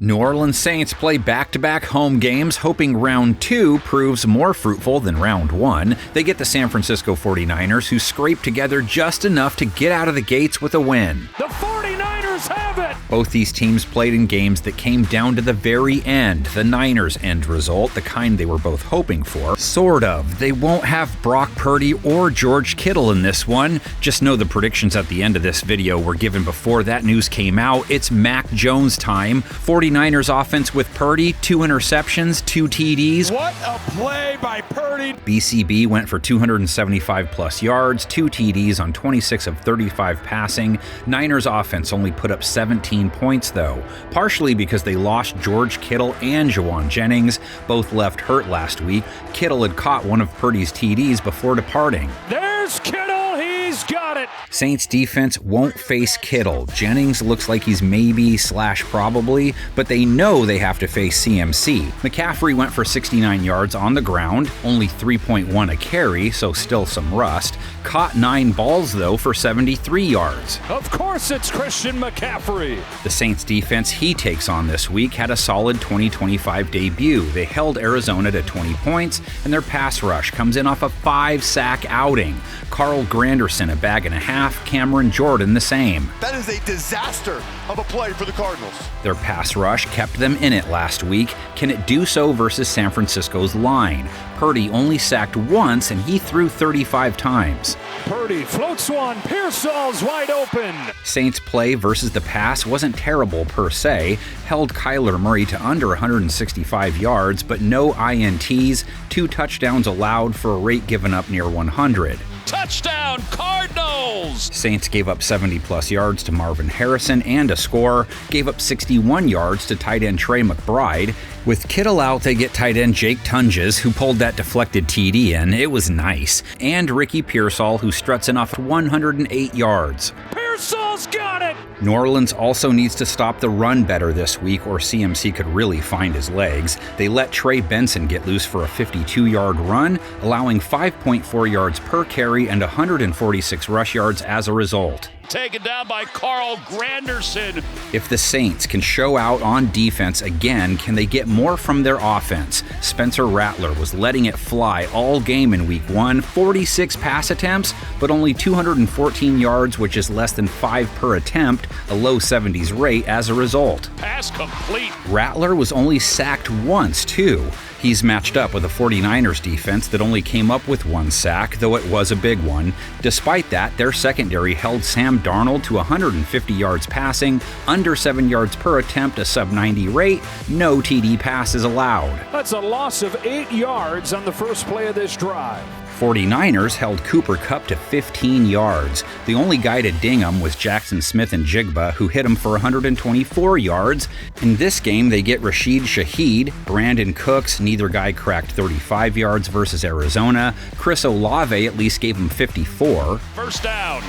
New Orleans Saints play back-to-back home games, hoping round 2 proves more fruitful than round 1. They get the San Francisco 49ers, who scrape together just enough to get out of the gates with a win. The 49ers have it! Both these teams played in games that came down to the very end. The Niners' end result, the kind they were both hoping for. Sort of. They won't have Brock Purdy or George Kittle in this one. Just know the predictions at the end of this video were given before that news came out. It's Mac Jones time. 49ers offense with Purdy, 2 interceptions, 2 TDs. What a play by Purdy! BCB went for 275 plus yards, 2 TDs on 26 of 35 passing. Niners offense only put up 17 points though, partially because they lost George Kittle and Jawan Jennings. Both left hurt last week. Kittle had caught one of Purdy's TDs before departing. There's Kittle, he's got it! Saints defense won't face Kittle. Jennings looks like he's maybe/probably, but they know they have to face CMC. McCaffrey went for 69 yards on the ground, only 3.1 a carry, so still some rust. Caught 9 balls though for 73 yards. Of course it's Christian McCaffrey! The Saints defense he takes on this week had a solid 20-25 debut. They held Arizona to 20 points, and their pass rush comes in off a 5-sack outing. Carl Granderson a bag and a half, Cameron Jordan the same. That is a disaster of a play for the Cardinals. Their pass rush kept them in it last week. Can it do so versus San Francisco's line? Purdy only sacked once, and he threw 35 times. Purdy floats one, Pearsall's wide open. Saints play versus the pass wasn't terrible per se, held Kyler Murray to under 165 yards, but no INTs, 2 touchdowns allowed for a rate given up near 100. Touchdown, Cardinals! Saints gave up 70-plus yards to Marvin Harrison and a score, gave up 61 yards to tight end Trey McBride. With Kittle out, they get tight end Jake Tunges, who pulled that deflected TD in. It was nice. And Ricky Pearsall, who struts in off 108 yards. Pearsall's got it! New Orleans also needs to stop the run better this week, or CMC could really find his legs. They let Trey Benson get loose for a 52-yard run, allowing 5.4 yards per carry and 146 rush yards as a result. Taken down by Carl Granderson. If the Saints can show out on defense again, can they get more from their offense? Spencer Rattler was letting it fly all game in week 1, 46 pass attempts, but only 214 yards, which is less than 5 per attempt, a low 70s rate as a result. Pass complete. Rattler was only sacked once, too. He's matched up with a 49ers defense that only came up with 1 sack, though it was a big one. Despite that, their secondary held Sam Darnold to 150 yards passing, under 7 yards per attempt, a sub-90 rate, no TD passes allowed. That's a loss of 8 yards on the first play of this drive. 49ers held Cooper Kupp to 15 yards. The only guy to ding him was Jackson Smith and Jigba, who hit him for 124 yards. In this game, they get Rashid Shaheed, Brandon Cooks, neither guy cracked 35 yards versus Arizona. Chris Olave at least gave him 54. First down,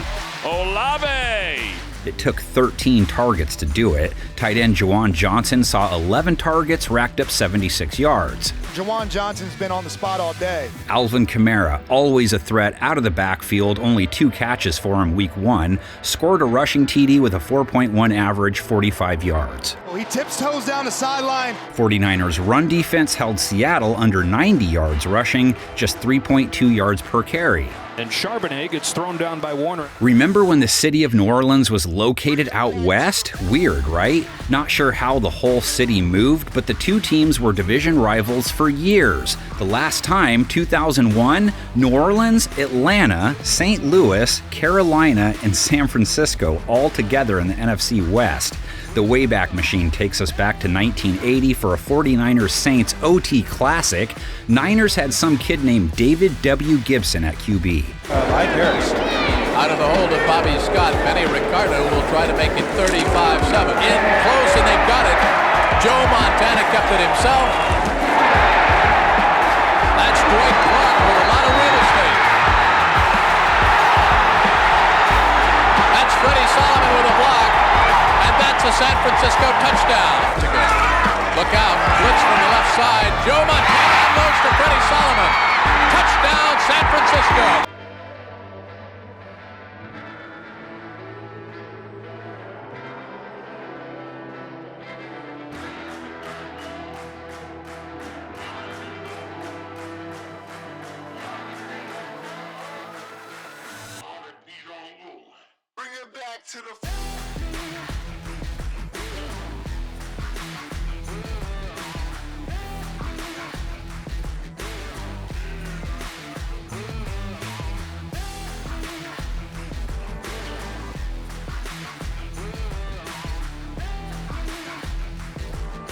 Olave! It took 13 targets to do it. Tight end Juwan Johnson saw 11 targets, racked up 76 yards. Jawan Johnson's been on the spot all day. Alvin Kamara, always a threat out of the backfield, only 2 catches for him week 1, scored a rushing TD with a 4.1 average, 45 yards. He tips toes down the sideline. 49ers run defense held Seattle under 90 yards rushing, just 3.2 yards per carry. And Charbonnet gets thrown down by Warner. Remember when the city of New Orleans was located out west? Weird, right? Not sure how the whole city moved, but the 2 teams were division rivals for years. The last time, 2001, New Orleans, Atlanta, St. Louis, Carolina, and San Francisco all together in the NFC West. The Wayback Machine takes us back to 1980 for a 49ers Saints OT Classic. Niners had some kid named David W. Gibson at QB. Mike Harris. Out of the hold of Bobby Scott, Benny Ricardo will try to make it 35-7. In close, and they've got it. Joe Montana kept it himself. That's Dwight Clark with a lot of real estate. That's Freddie Solomon with a block. That's a San Francisco touchdown. Look out, blitz from the left side. Joe Montana unloads to Freddie Solomon. Touchdown, San Francisco. to the